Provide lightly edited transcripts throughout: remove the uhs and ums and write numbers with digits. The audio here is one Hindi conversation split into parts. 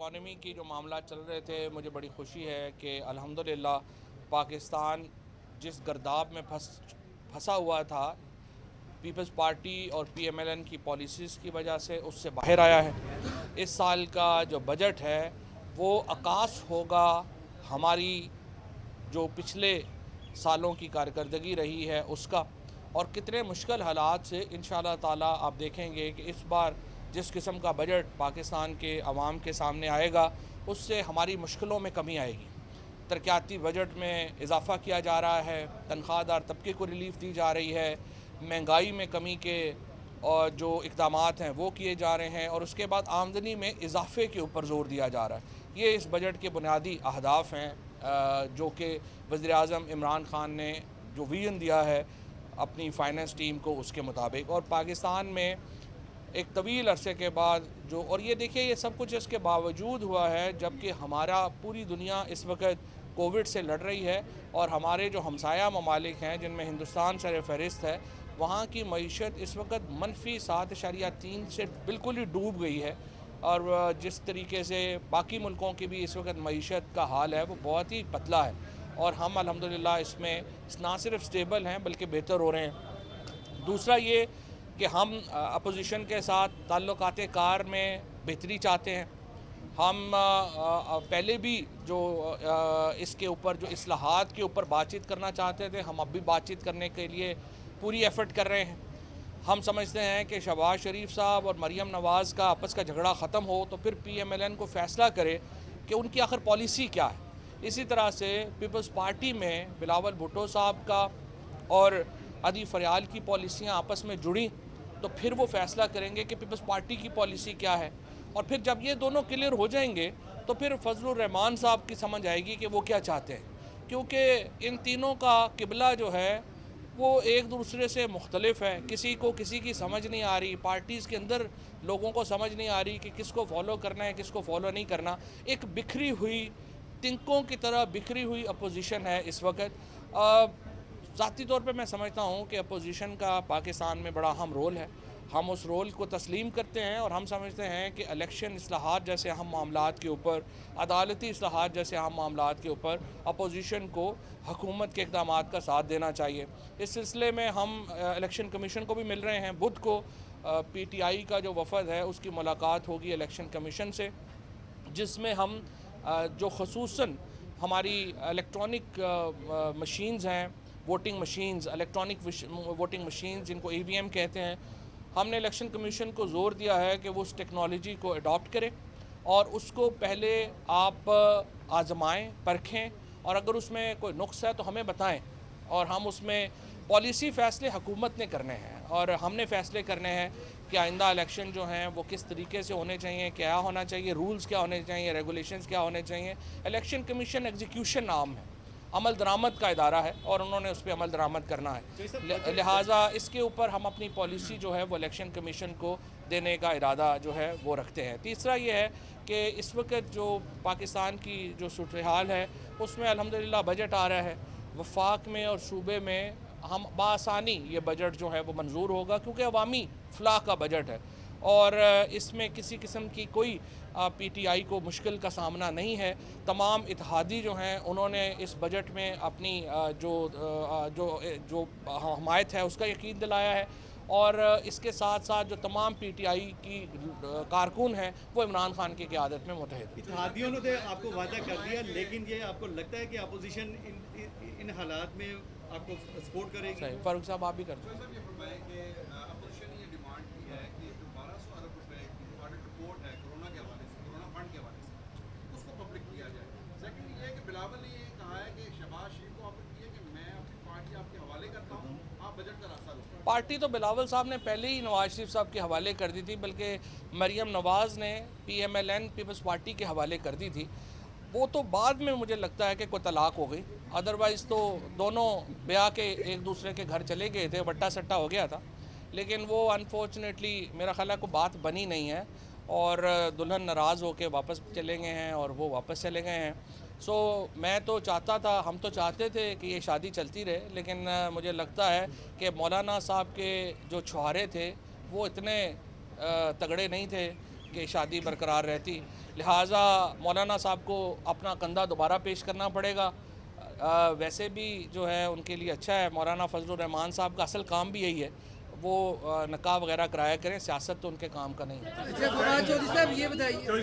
इकॉनमी की जो मामला चल रहे थे, मुझे बड़ी खुशी है कि अल्हम्दुलिल्लाह पाकिस्तान जिस गर्दाब में फंसा हुआ था पीपल्स पार्टी और पीएमएलएन की पॉलिसीज़ की वजह से, उससे बाहर आया है। इस साल का जो बजट है वो अक्कास होगा हमारी जो पिछले सालों की कारकर्दगी रही है उसका, और कितने मुश्किल हालात से इंशाअल्लाह ताला आप देखेंगे कि इस बार जिस किस्म का बजट पाकिस्तान के अवाम के सामने आएगा उससे हमारी मुश्किलों में कमी आएगी। तरक्याती बजट में इजाफ़ा किया जा रहा है, तनख्वाहदार तबके को रिलीफ दी जा रही है, महंगाई में कमी के और जो इक़दामात हैं वो किए जा रहे हैं, और उसके बाद आमदनी में इजाफ़े के ऊपर ज़ोर दिया जा रहा है। ये इस बजट के बुनियादी अहदाफ हैं जो कि वज़ीर-ए-आज़म इमरान ख़ान ने जो विज़न दिया है अपनी फ़ाइनेंस टीम को उसके मुताबिक, और पाकिस्तान में एक तवील अरसे के बाद जो, और ये देखिए ये सब कुछ इसके बावजूद हुआ है जबकि हमारा पूरी दुनिया इस वक्त कोविड से लड़ रही है, और हमारे जो हमसाया ममालिक हैं जिनमें हिंदुस्तान सर फहरिस्त है, वहाँ की मईशत इस वक्त -7.3 से बिल्कुल ही डूब गई है। और जिस तरीके से बाकी मुल्कों की भी इस वक्त मईशत का हाल है वो बहुत ही पतला है, और हम अल्हम्दुलिल्लाह इसमें ना सिर्फ स्टेबल हैं बल्कि बेहतर हो रहे हैं। दूसरा ये कि हम अपोजिशन के साथ ताल्लुकात कार में बेहतरी चाहते हैं। हम पहले भी जो इसके ऊपर जो इस्लाहात के ऊपर बातचीत करना चाहते थे, हम अब भी बातचीत करने के लिए पूरी एफ़र्ट कर रहे हैं। हम समझते हैं कि शहबाज शरीफ साहब और मरीम नवाज़ का आपस का झगड़ा ख़त्म हो तो फिर पीएमएलएन को फ़ैसला करे कि उनकी आखिर पॉलिसी क्या है। इसी तरह से पीपल्स पार्टी में बिलावल भुट्टो साहब का और अदी फरयाल की पॉलिसियाँ आपस में जुड़ी तो फिर वो फ़ैसला करेंगे कि पीपल्स पार्टी की पॉलिसी क्या है, और फिर जब ये दोनों क्लियर हो जाएंगे तो फिर फजलुर रहमान साहब की समझ आएगी कि वो क्या चाहते हैं, क्योंकि इन तीनों का किबला जो है वो एक दूसरे से मुख्तलिफ है। किसी को किसी की समझ नहीं आ रही, पार्टीज़ के अंदर लोगों को समझ नहीं आ रही कि किसको फॉलो करना है किसको फॉलो नहीं करना। एक बिखरी हुई तिनकों की तरह बिखरी हुई अपोजिशन है इस वक्त। ज़ाती तौर पे मैं समझता हूँ कि अपोजिशन का पाकिस्तान में बड़ा अहम रोल है। हम उस रोल को तस्लीम करते हैं और हम समझते हैं कि इलेक्शन इस्लाहात जैसे अहम मामलात के ऊपर, अदालती इस्लाहात जैसे अहम मामलात के ऊपर अपोजिशन को हुकूमत के इक़दामात का साथ देना चाहिए। इस सिलसिले में हम इलेक्शन कमीशन को भी मिल रहे हैं। बुध को पीटीआई का जो वफ़द है उसकी मुलाकात होगी इलेक्शन कमीशन से, जिसमें हम जो ख़ुसूसन हमारी इलेक्ट्रॉनिक मशीन्स हैं, voting machines, electronic voting machines जिनको ईवीएम कहते हैं, हमने इलेक्शन कमीशन को ज़ोर दिया है कि वो उस टेक्नोलॉजी को अडॉप्ट करें और उसको पहले आप आज़माएं, परखें, और अगर उसमें कोई नुक्स है तो हमें बताएं, और हम उसमें पॉलिसी फ़ैसले हुकूमत ने करने हैं और हमने फ़ैसले करने हैं कि आइंदा इलेक्शन जो हैं वो किस तरीके से होने चाहिए, क्या होना चाहिए, रूल्स क्या होने चाहिए, रेगुलेशंस क्या होने चाहिए। इलेक्शन कमीशन एग्जीक्यूशन नाम है, अमल दरामद का इदारा है और उन्होंने उस पर अमल दरामद करना है। लिहाजा इसके ऊपर हम अपनी पॉलिसी जो है वो इलेक्शन कमीशन को देने का इरादा जो है वो रखते हैं। तीसरा ये है कि इस वक्त जो पाकिस्तान की जो सूरत हाल है उसमें अल्हम्दुलिल्लाह बजट आ रहा है, वफाक में और सूबे में हम बासानी ये बजट जो है वो मंजूर होगा, क्योंकि अवामी फलाह का बजट है और इसमें किसी किस्म की कोई पीटीआई को मुश्किल का सामना नहीं है। तमाम इत्तेहादी जो हैं उन्होंने इस बजट में अपनी जो हमायत है उसका यकीन दिलाया है, और इसके साथ साथ जो तमाम पीटीआई की कारकुन हैं वो इमरान खान की क़यादत में मुतहद। इत्तेहादियों ने तो आपको वादा कर दिया, लेकिन ये आपको लगता है कि अपोजिशन इन हालात में आपको सपोर्ट करेगी? सही, फारूक साहब आप भी कर सर ये फरमाएं कि अपोजिशन ने ये डिमांड की है कि जो 1200 अरब रुपए की ऑडिट रिपोर्ट है कोरोना के हवाले से, कोरोना फंड के हवाले से, उसको पब्लिक किया जाए। सेकंड ये है कि बिलावल ने ये कहा है कि शहबाज शरीफ को ऑफर किया कि मैं अपनी पार्टी आपके हवाले करता हूँ, आप बजट का रास्ता लो। पार्टी तो बिलावल साहब ने पहले ही नवाज शरीफ साहब के हवाले कर दी थी, बल्कि मरीम नवाज़ ने पीएमएलएन पीपल्स पार्टी के हवाले कर दी थी। वो तो बाद में मुझे लगता है कि कोई तलाक हो गई, अदरवाइज़ तो दोनों ब्याह के एक दूसरे के घर चले गए थे, वट्टा सट्टा हो गया था, लेकिन वो अनफॉर्चुनेटली मेरा ख्याल है कोई बात बनी नहीं है और दुल्हन नाराज़ होकर वापस चले गए हैं और वो वापस चले गए हैं। सो मैं तो चाहता था, हम तो चाहते थे कि ये शादी चलती रहे, लेकिन मुझे लगता है कि मौलाना साहब के जो छुहारे थे वो इतने तगड़े नहीं थे कि शादी बरकरार रहती। लिहाजा मौलाना साहब को अपना कंधा दोबारा पेश करना पड़ेगा। वैसे भी जो है उनके लिए अच्छा है, मौलाना फजलुर रहमान साहब का असल काम भी यही है, वो निकाह वगैरह कराया करें, सियासत तो उनके काम का नहीं है। अच्छा फवाद चौधरी साहब ये बताइए, चौधरी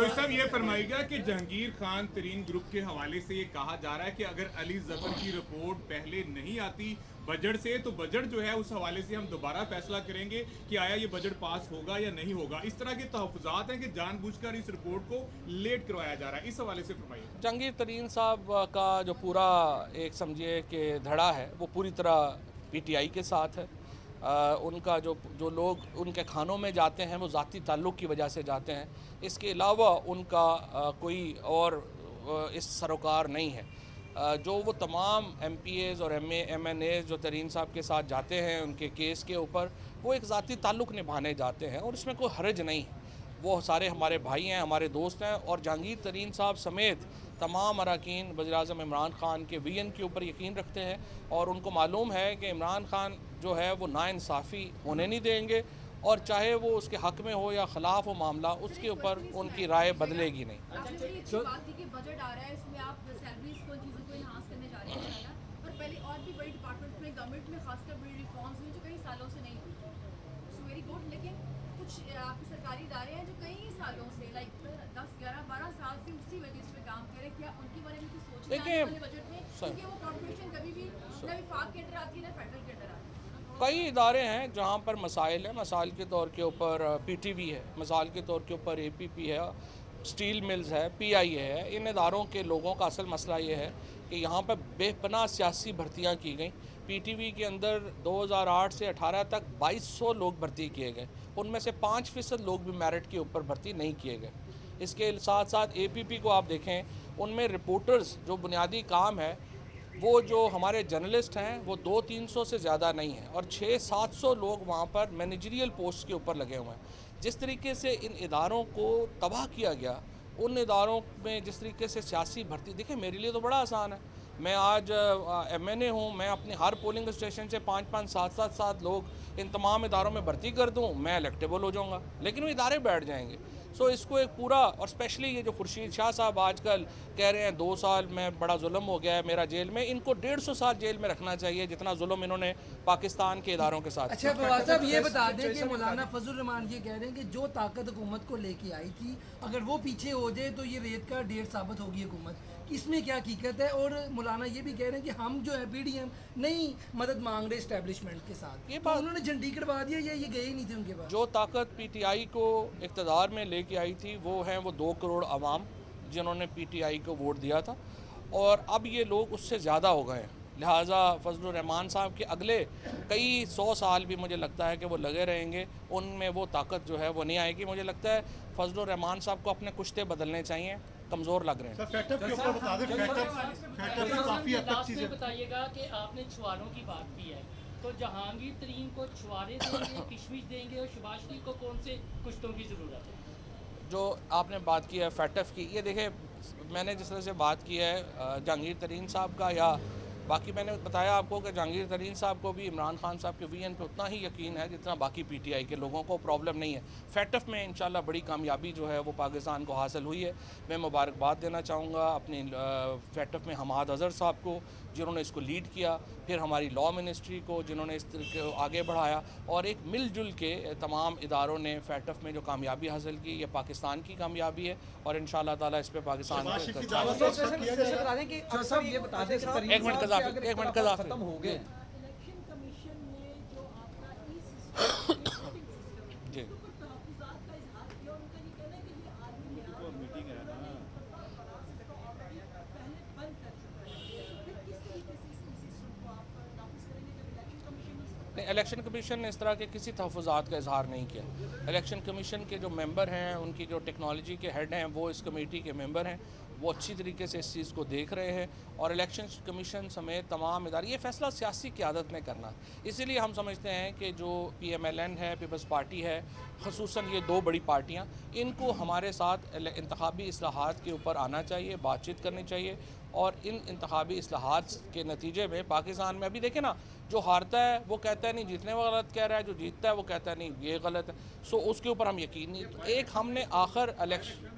साहब ये फरमाइएगा कि जहांगीर खान तरीन ग्रुप के हवाले से ये कहा जा रहा है कि अगर अली जफर की रिपोर्ट पहले नहीं आती बजट से, तो बजट जो है उस हवाले से हम दोबारा फैसला करेंगे कि आया ये बजट पास होगा या नहीं होगा। इस तरह के तहफ़्फ़ुज़ात हैं कि जानबूझकर इस रिपोर्ट को लेट करवाया जा रहा है, इस हवाले से फरमाइए। जहांगीर तरीन साहब का जो पूरा एक समझिए कि धड़ा है वो पूरी तरह पीटीआई के साथ है। उनका जो लोग उनके खानों में जाते हैं वो ज़ाती ताल्लुक़ की वजह से जाते हैं, इसके अलावा उनका कोई और इस सरोकार नहीं है। जो वो तमाम MPAs और MNAs जो तरीन साहब के साथ जाते हैं उनके केस के ऊपर, वो एक ज़ाती ताल्लुक़ निभाने जाते हैं और इसमें कोई हर्ज नहीं है। वो सारे हमारे भाई हैं, हमारे दोस्त हैं, और जहांगीर तरीन साहब समेत तमाम अरकान वज़ीर-ए-आज़म इमरान खान के VN के ऊपर यकीन रखते हैं और उनको मालूम है कि इमरान खान जो है वो नाइंसाफ़ी होने नहीं देंगे, और चाहे वो उसके हक़ में हो या ख़िलाफ़ हो मामला, उसके ऊपर उनकी राय बदलेगी नहीं। बजट आ रहा है, इसमें आप सैलरीज को चीज़ों को इन्हांस करने जा रहे हैं, और पहले और भी बड़ी डिपार्टमेंट्स में गवर्नमेंट में खासकर बड़ी रिफॉर्म्स हुई जो कई सालों से नहीं हुई। सो वेरी गुड, लेकिन कुछ आपके सरकारी इदारे हैं जो कई सालों से लाइक 10, 11, 12 साल से उसी वजह से काम करें, क्या उनके बारे में कुछ सोचना है वाले बजट में? क्योंकि वो कॉर्पोरेशन कभी भी ना विफाक के अंदर आती है ना फेडरल के अंदर आती है। कई इदारे हैं जहाँ पर मसाइल हैं। मसाइल के तौर के ऊपर PTV है, मसाइल के तौर के ऊपर APP है, स्टील मिल्स है, PIA है। इन इदारों के लोगों का असल मसला ये है कि यहाँ पर बेपनाह सियासी भर्तियाँ की गई। PTV के अंदर 2008 से 18 तक 2200 लोग भर्ती किए गए, उनमें से 5% लोग भी मेरिट के ऊपर भर्ती नहीं किए गए। इसके साथ साथ APP को आप देखें, उनमें रिपोर्टर्स जो बुनियादी काम है वो जो हमारे जर्नलिस्ट हैं वो 200-300 से ज़्यादा नहीं है, और 600-700 लोग वहाँ पर मैनेजरियल पोस्ट के ऊपर लगे हुए हैं। जिस तरीके से इन इदारों को तबाह किया गया, उन इदारों में जिस तरीके से सियासी भर्ती, देखिए मेरे लिए तो बड़ा आसान है, मैं आज MNA हूँ, मैं अपने हर पोलिंग स्टेशन से 5-5, 7-7 लोग इन तमाम इदारों में भर्ती कर दूँ, मैं इलेक्टेबल हो जाऊँगा, लेकिन वो इदारे बैठ जाएंगे। सो इसको एक पूरा, और स्पेशली ये जो खुर्शीद शाह साहब आजकल कह रहे हैं 2 साल में बड़ा जुल्म हो गया है मेरा जेल में, इनको 150 साल जेल में रखना चाहिए जितना जुल्म इन्होंने पाकिस्तान के इदारों के साथ। अच्छा फवाद साहब ये बता दें कि मौलाना फजलुर रहमान ये कह रहे हैं कि जो ताकत हुकूमत को लेके आई थी, अगर वो पीछे हो जाए तो ये रेत का ढेर साबित होगी हुकूमत। इसमें क्या हकीकत है? और मौलाना ये भी कह रहे हैं कि हम जो है PDM नहीं मदद मांग रहे इस्टेब्लिशमेंट के साथ। ये बात उन्होंने झंडी कटवा दिया या ये गए ही नहीं थे उनके पास? जो ताकत PTI को इक़्तिदार में लेके आई थी वो हैं वो 2 करोड़ आवाम जिन्होंने PTI को वोट दिया था, और अब ये लोग उससे ज़्यादा हो गए हैं। लिहाजा फजलुर रहमान साहब के अगले कई 100 साल भी मुझे लगता है कि वो लगे रहेंगे, उनमें वो ताकत जो है वो नहीं आएगी। मुझे लगता है फजलुर रहमान साहब को अपने कुश्ते बदलने चाहिए, कमज़ोर लग रहे हैं। बताइएगा कि आपने छुआरों की बात की है, तो जहांगीर तरीन को छुआरे देंगे, किशमिश देंगे, और शहबाज शरीफ को कौन से कुश्तों की ज़रूरत है? जो आपने बात की है फैटफ की, ये देखें मैंने जिस तरह से बात की है जहांगीर तरीन साहब का, या बाकी मैंने बताया आपको कि जहांगीर तरीन साहब को भी इमरान खान साहब के VN पे उतना ही यकीन है जितना बाकी PTI के लोगों को। प्रॉब्लम नहीं है। फैटफ में इंशाल्लाह बड़ी कामयाबी जो है वो पाकिस्तान को हासिल हुई है। मैं मुबारकबाद देना चाहूँगा अपनी फैटफ में हमाद अज़हर साहब को जिन्होंने इसको लीड किया, फिर हमारी लॉ मिनिस्ट्री को जिन्होंने इस तरीके को आगे बढ़ाया, और एक मिलजुल के तमाम इदारों ने फैटफ में जो कामयाबी हासिल की, ये पाकिस्तान की कामयाबी है, और इंशाल्लाह ताला इस पर पाकिस्तान एक मिनट कज़ाफ़ी इलेक्शन कमीशन ने जो आपका जी नहीं, इलेक्शन कमीशन ने इस तरह के किसी तहफ़्फ़ुज़ात का इजहार नहीं किया। इलेक्शन कमीशन के जो मेंबर हैं, उनकी जो टेक्नोलॉजी के हेड हैं, वो इस कमेटी के मेंबर हैं, वो अच्छी तरीके से इस चीज़ को देख रहे हैं और इलेक्शन कमीशन समेत तमाम इदारे, ये फ़ैसला सियासी क़यादत ने करना है। इसीलिए हम समझते हैं कि जो PMLN है, पीपल्स पार्टी है, ख़ुसूसन ये दो बड़ी पार्टियां, इनको हमारे साथ इंतखाबी इस्लाहात के ऊपर आना चाहिए, बातचीत करनी चाहिए और इन इंतखाबी इस्लाहात के नतीजे में पाकिस्तान में अभी देखें ना, जो हारता है वो कहता है नहीं जीतने वो गलत कह रहा है, जो जीतता है वो कहता है नहीं ये गलत है। सो उसके ऊपर हम यकीन नहीं, तो एक हमने आखिर इलेक्शन,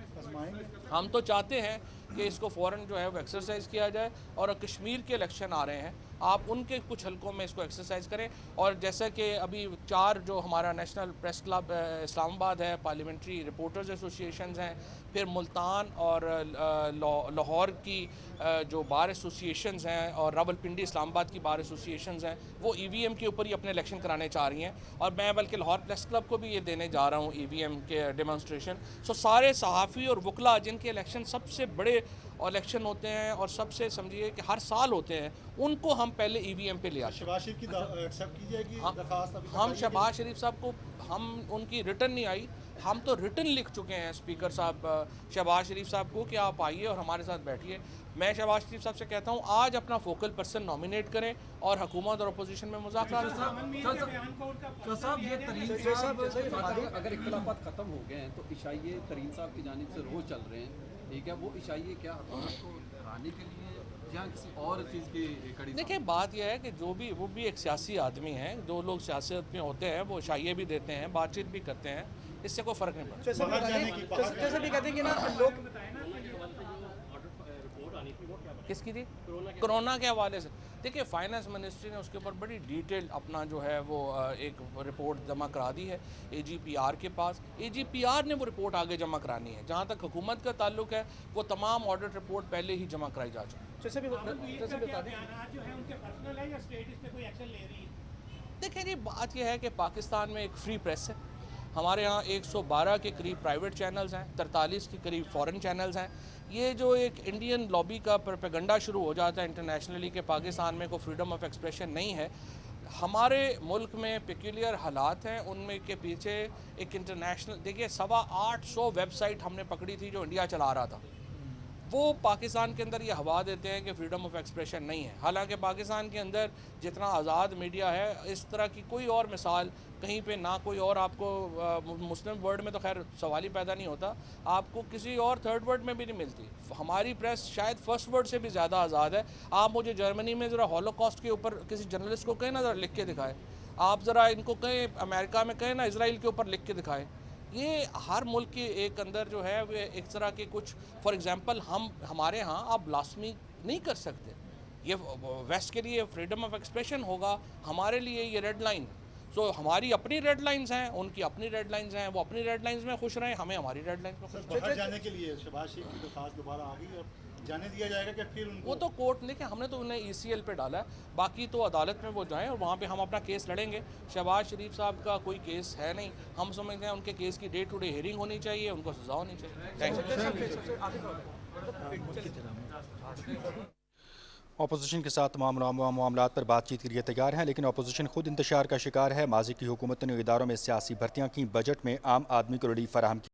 हम तो चाहते हैं कि इसको फ़ौरन जो है वो एक्सरसाइज किया जाए और कश्मीर के इलेक्शन आ रहे हैं, आप उनके कुछ हलकों में इसको एक्सरसाइज करें। और जैसा कि अभी 4 जो हमारा नेशनल प्रेस क्लब इस्लामाबाद है, पार्लियामेंट्री रिपोर्टर्स एसोसिएशंस हैं, फिर मुल्तान और लाहौर की जो बार एसोसिएशंस हैं और रावलपिंडी इस्लामाबाद की बार एसोसिएशंस हैं, वो EVM के ऊपर ही अपने इलेक्शन कराने चाह रही हैं और मैं बल्कि लाहौर प्रेस क्लब को भी ये देने जा रहा हूँ EVM के डेमोन्स्ट्रेशन। सो सारे सहाफ़ी और वकला जिनके इलेक्शन सबसे बड़े इलेक्शन होते हैं और सबसे समझिए कि हर साल होते हैं, उनको हम पहले EVM पे ले आते हैं। शहबाज शरीफ की एक्सेप्ट की जाएगी दरखास्त? अभी तक हम आई है शहबाज शरीफ साहब को, हम उनकी रिटर्न नहीं आई, हम तो रिटर्न लिख चुके हैं स्पीकर साहब शहबाज शरीफ साहब को कि आप आइए और हमारे साथ बैठिए। मैं शहबाज शरीफ साहब से कहता हूँ आज अपना फोकल पर्सन नॉमिनेट करें और हुकूमत और अपोजिशन में मुज़ाकरात। अगर इख्तिलाफात ख़त्म हो गए हैं तो इशाइये तरीन साहब की जानिब से रोज़ चल रहे हैं, ठीक है, वो इशाइये क्या हुकूमत को हराने के लिए या किसी और चीज़ की कड़ी? देखिए बात यह है कि जो भी वो भी एक सियासी आदमी हैं, जो लोग सियासत में होते हैं वो इशाइये भी देते हैं, बातचीत भी करते हैं, इससे कोई फ़र्क नहीं पड़ता। जैसे भी कहते हैं कि ना लोग किसकी थी? कोरोना के हवाले से। देखिए फाइनेंस मिनिस्ट्री ने उसके ऊपर बड़ी डिटेल अपना जो है वो एक रिपोर्ट जमा करा दी है AGPR के पास। AGPR ने वो रिपोर्ट आगे जमा करानी है। जहाँ तक हुकूमत का ताल्लुक है वो तमाम ऑडिट रिपोर्ट पहले ही जमा कराई जा चुकी है। देखिए जी बात यह है कि पाकिस्तान में एक फ्री प्रेस है, हमारे यहाँ 112 के करीब प्राइवेट चैनल्स हैं, 43 के करीब फॉरेन चैनल्स हैं। ये जो एक इंडियन लॉबी का प्रोपेगेंडा शुरू हो जाता है इंटरनेशनली कि पाकिस्तान में कोई फ्रीडम ऑफ एक्सप्रेशन नहीं है, हमारे मुल्क में पेक्यूलियर हालात हैं, उनमें के पीछे एक इंटरनेशनल, देखिए 850 वेबसाइट हमने पकड़ी थी जो इंडिया चला रहा था, वो पाकिस्तान के अंदर ये हवा देते हैं कि फ्रीडम ऑफ एक्सप्रेशन नहीं है। हालांकि पाकिस्तान के अंदर जितना आज़ाद मीडिया है, इस तरह की कोई और मिसाल कहीं पे ना कोई और आपको मुस्लिम वर्ल्ड में तो खैर सवाल ही पैदा नहीं होता, आपको किसी और थर्ड वर्ल्ड में भी नहीं मिलती। हमारी प्रेस शायद फर्स्ट वर्ल्ड से भी ज़्यादा आज़ाद है। आप मुझे जर्मनी में ज़रा हॉलोकॉस्ट के ऊपर किसी जर्नलिस्ट को कहें ना ज़रा लिख के दिखाए, आप ज़रा इनको कहें अमेरिका में कहें ना इसराइल के ऊपर लिख के दिखाए। ये हर मुल्क के एक अंदर जो है वो एक तरह के कुछ, फॉर एग्जांपल हमारे यहाँ आप ब्लास्फेमी नहीं कर सकते, ये वेस्ट के लिए फ्रीडम ऑफ एक्सप्रेशन होगा, हमारे लिए ये रेड लाइन। सो हमारी अपनी रेड लाइंस हैं, उनकी अपनी रेड लाइंस हैं, वो अपनी रेड लाइंस में खुश रहें, हमें हमारी रेड लाइंस में खुश रहें। बाहर जाने के लिए शहबाज शरीफ की दरखास्त दोबारा आ गई और जाने दिया जाएगा कि फिर उनको? वो तो कोर्ट ने, क्या हमने तो उन्हें ECL पे डाला है, बाकी तो अदालत में वो जाएं और वहाँ पे हम अपना केस लड़ेंगे। शहबाज शरीफ साहब का कोई केस है नहीं, हम समझते हैं उनके केस की डे टू डे हियरिंग होनी चाहिए, उनको सजा होनी चाहिए। Thank you. अपोजिशन के साथ तमाम मामलात पर बातचीत के लिए तैयार हैं, लेकिन अपोजिशन खुद इंतशार का शिकार है। माजी की हुकूमत ने इदारों में सियासी भर्तियाँ की, बजट में आम आदमी को रिलीफ फराहम की।